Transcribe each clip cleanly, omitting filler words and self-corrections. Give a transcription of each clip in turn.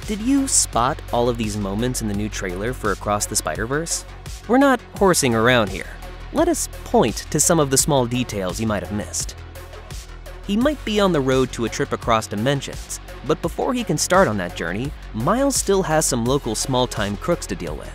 Did you spot all of these moments in the new trailer for Across the Spider-Verse? We're not horsing around here. Let us point to some of the small details you might have missed. He might be on the road to a trip across dimensions, but before he can start on that journey, Miles still has some local small-time crooks to deal with.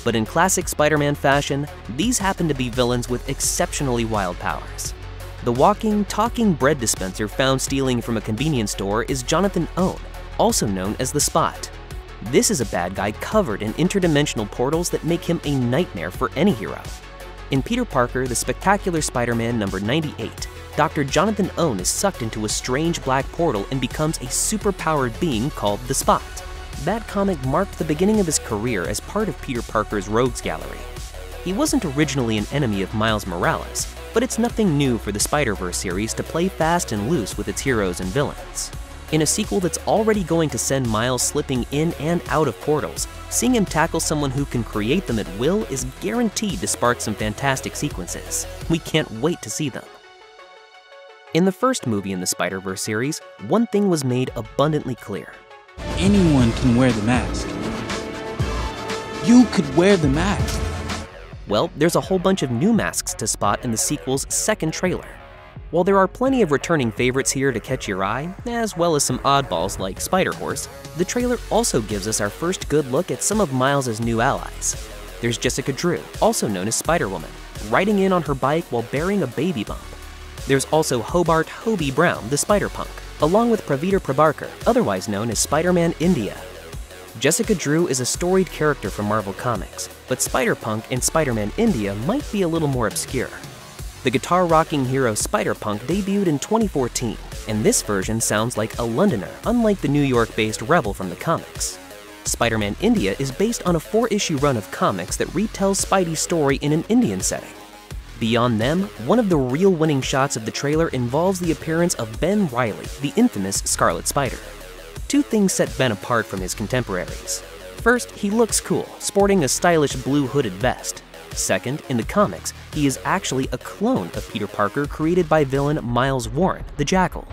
But in classic Spider-Man fashion, these happen to be villains with exceptionally wild powers. The walking, talking bread dispenser found stealing from a convenience store is Jonathan Owen, also known as the Spot. This is a bad guy covered in interdimensional portals that make him a nightmare for any hero. In Peter Parker, the Spectacular Spider-Man number 98, Dr. Jonathan Owen is sucked into a strange black portal and becomes a super-powered being called the Spot. That comic marked the beginning of his career as part of Peter Parker's Rogues Gallery. He wasn't originally an enemy of Miles Morales, but it's nothing new for the Spider-Verse series to play fast and loose with its heroes and villains. In a sequel that's already going to send Miles slipping in and out of portals, seeing him tackle someone who can create them at will is guaranteed to spark some fantastic sequences. We can't wait to see them. In the first movie in the Spider-Verse series, one thing was made abundantly clear. Anyone can wear the mask. You could wear the mask. Well, there's a whole bunch of new masks to spot in the sequel's second trailer. While there are plenty of returning favorites here to catch your eye, as well as some oddballs like Spider-Horse, the trailer also gives us our first good look at some of Miles' new allies. There's Jessica Drew, also known as Spider-Woman, riding in on her bike while bearing a baby bump. There's also Hobart Hobie Brown, the Spider-Punk, along with Pravita Prabhakar, otherwise known as Spider-Man India. Jessica Drew is a storied character from Marvel Comics, but Spider-Punk and Spider-Man India might be a little more obscure. The guitar-rocking hero Spider-Punk debuted in 2014, and this version sounds like a Londoner, unlike the New York-based rebel from the comics. Spider-Man India is based on a 4-issue run of comics that retells Spidey's story in an Indian setting. Beyond them, one of the real winning shots of the trailer involves the appearance of Ben Reilly, the infamous Scarlet Spider. Two things set Ben apart from his contemporaries. First, he looks cool, sporting a stylish blue hooded vest. Second, in the comics, he is actually a clone of Peter Parker created by villain Miles Warren, the Jackal.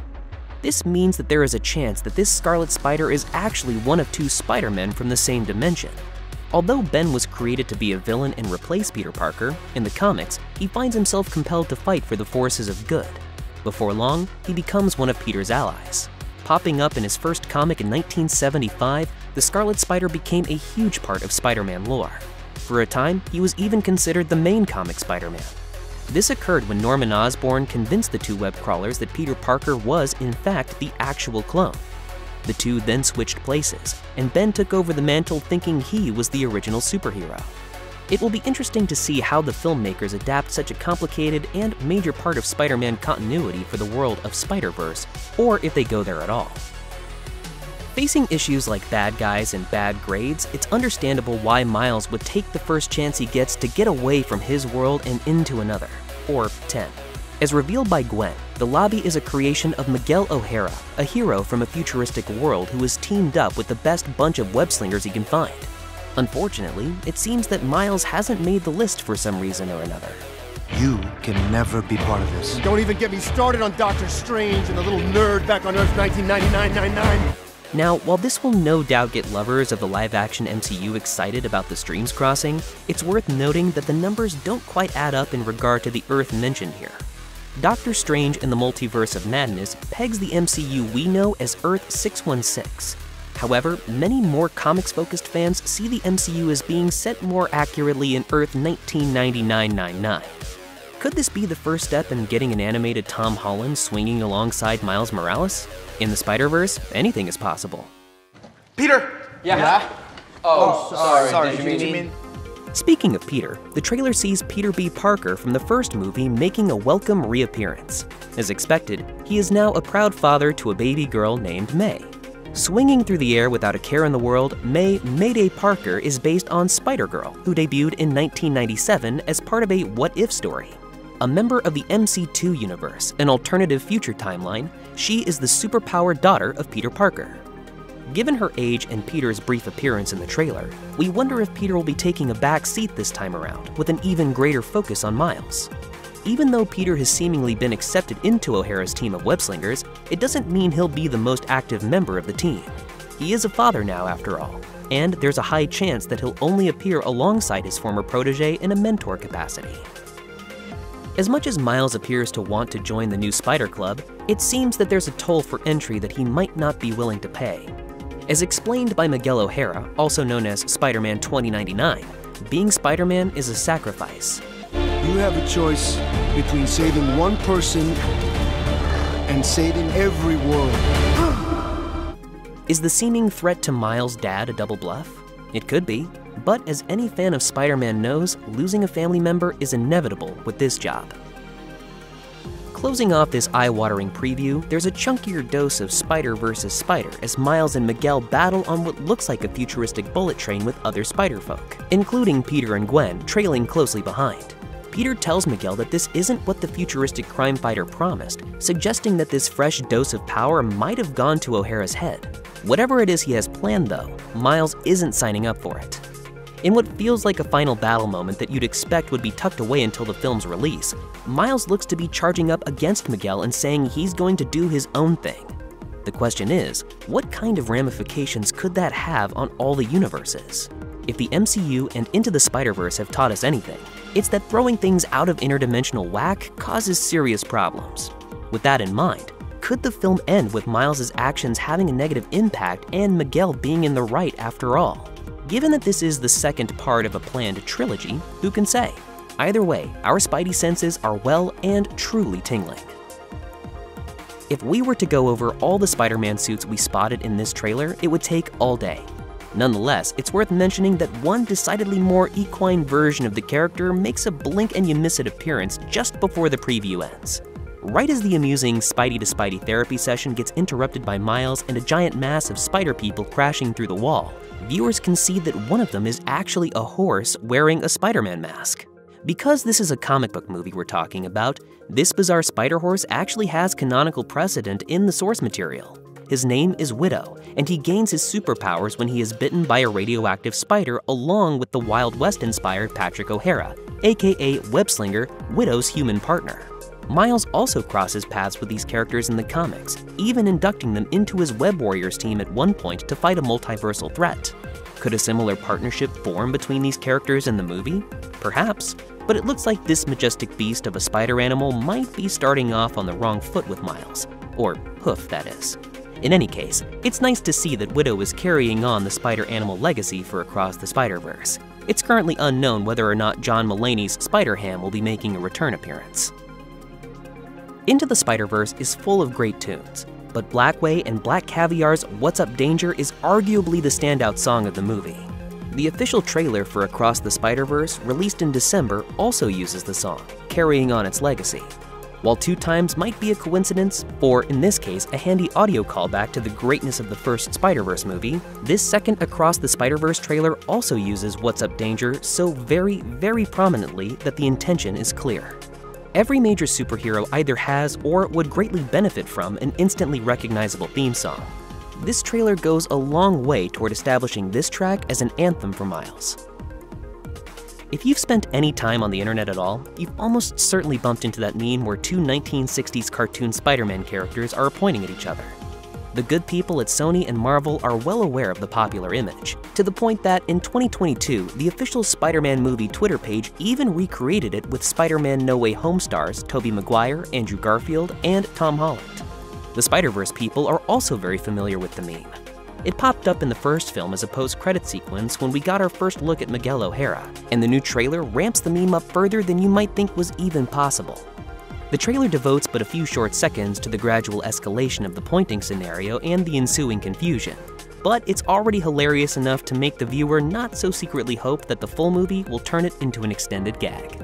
This means that there is a chance that this Scarlet Spider is actually one of two Spider-Men from the same dimension. Although Ben was created to be a villain and replace Peter Parker, in the comics, he finds himself compelled to fight for the forces of good. Before long, he becomes one of Peter's allies. Popping up in his first comic in 1975, the Scarlet Spider became a huge part of Spider-Man lore. For a time, he was even considered the main comic Spider-Man. This occurred when Norman Osborn convinced the two web crawlers that Peter Parker was, in fact, the actual clone. The two then switched places, and Ben took over the mantle thinking he was the original superhero. It will be interesting to see how the filmmakers adapt such a complicated and major part of Spider-Man continuity for the world of Spider-Verse, or if they go there at all. Facing issues like bad guys and bad grades, it's understandable why Miles would take the first chance he gets to get away from his world and into another, or 10. As revealed by Gwen, the lobby is a creation of Miguel O'Hara, a hero from a futuristic world who has teamed up with the best bunch of web-slingers he can find. Unfortunately, it seems that Miles hasn't made the list for some reason or another. You can never be part of this. Don't even get me started on Doctor Strange and the little nerd back on Earth 1999-99. Now, while this will no doubt get lovers of the live-action MCU excited about the streams crossing, it's worth noting that the numbers don't quite add up in regard to the Earth mentioned here. Doctor Strange in the Multiverse of Madness pegs the MCU we know as Earth 616. However, many more comics-focused fans see the MCU as being set more accurately in Earth 1999-99. Could this be the first step in getting an animated Tom Holland swinging alongside Miles Morales? In the Spider-Verse, anything is possible. Peter! Yeah? Oh, sorry. Did you mean? Speaking of Peter, the trailer sees Peter B. Parker from the first movie making a welcome reappearance. As expected, he is now a proud father to a baby girl named May. Swinging through the air without a care in the world, Mayday Parker is based on Spider-Girl, who debuted in 1997 as part of a What If story. A member of the MC2 universe, an alternative future timeline, she is the superpowered daughter of Peter Parker. Given her age and Peter's brief appearance in the trailer, we wonder if Peter will be taking a back seat this time around, with an even greater focus on Miles. Even though Peter has seemingly been accepted into O'Hara's team of web-slingers, it doesn't mean he'll be the most active member of the team. He is a father now, after all, and there's a high chance that he'll only appear alongside his former protege in a mentor capacity. As much as Miles appears to want to join the new Spider Club, it seems that there's a toll for entry that he might not be willing to pay. As explained by Miguel O'Hara, also known as Spider-Man 2099, being Spider-Man is a sacrifice. You have a choice between saving one person and saving every world. Is the seeming threat to Miles' dad a double bluff? It could be, but as any fan of Spider-Man knows, losing a family member is inevitable with this job. Closing off this eye-watering preview, there's a chunkier dose of Spider versus Spider as Miles and Miguel battle on what looks like a futuristic bullet train with other Spider-folk, including Peter and Gwen trailing closely behind. Peter tells Miguel that this isn't what the futuristic crime fighter promised, suggesting that this fresh dose of power might have gone to O'Hara's head. Whatever it is he has planned, though, Miles isn't signing up for it. In what feels like a final battle moment that you'd expect would be tucked away until the film's release, Miles looks to be charging up against Miguel and saying he's going to do his own thing. The question is, what kind of ramifications could that have on all the universes? If the MCU and Into the Spider-Verse have taught us anything, it's that throwing things out of interdimensional whack causes serious problems. With that in mind, could the film end with Miles' actions having a negative impact and Miguel being in the right after all? Given that this is the second part of a planned trilogy, who can say? Either way, our spidey senses are well and truly tingling. If we were to go over all the Spider-Man suits we spotted in this trailer, it would take all day. Nonetheless, it's worth mentioning that one decidedly more equine version of the character makes a blink-and-you-miss-it appearance just before the preview ends. Right as the amusing Spidey-to-Spidey therapy session gets interrupted by Miles and a giant mass of spider people crashing through the wall, viewers can see that one of them is actually a horse wearing a Spider-Man mask. Because this is a comic book movie we're talking about, this bizarre spider horse actually has canonical precedent in the source material. His name is Widow, and he gains his superpowers when he is bitten by a radioactive spider along with the Wild West-inspired Patrick O'Hara, aka Webslinger, Widow's human partner. Miles also crosses paths with these characters in the comics, even inducting them into his Web Warriors team at one point to fight a multiversal threat. Could a similar partnership form between these characters in the movie? Perhaps, but it looks like this majestic beast of a spider animal might be starting off on the wrong foot with Miles. Or hoof, that is. In any case, it's nice to see that Widow is carrying on the spider animal legacy for Across the Spider-Verse. It's currently unknown whether or not John Mulaney's Spider-Ham will be making a return appearance. Into the Spider-Verse is full of great tunes, but Blackway and Black Caviar's What's Up Danger is arguably the standout song of the movie. The official trailer for Across the Spider-Verse, released in December, also uses the song, carrying on its legacy. While 2 times might be a coincidence, or in this case, a handy audio callback to the greatness of the first Spider-Verse movie, this second Across the Spider-Verse trailer also uses What's Up Danger so very, very prominently that the intention is clear. Every major superhero either has or would greatly benefit from an instantly recognizable theme song. This trailer goes a long way toward establishing this track as an anthem for Miles. If you've spent any time on the internet at all, you've almost certainly bumped into that meme where 2 1960s cartoon Spider-Man characters are pointing at each other. The good people at Sony and Marvel are well aware of the popular image, to the point that in 2022, the official Spider-Man movie Twitter page even recreated it with Spider-Man No Way Home stars Tobey Maguire, Andrew Garfield, and Tom Holland. The Spider-Verse people are also very familiar with the meme. It popped up in the first film as a post-credit sequence when we got our first look at Miguel O'Hara, and the new trailer ramps the meme up further than you might think was even possible. The trailer devotes but a few short seconds to the gradual escalation of the pointing scenario and the ensuing confusion, but it's already hilarious enough to make the viewer not so secretly hope that the full movie will turn it into an extended gag.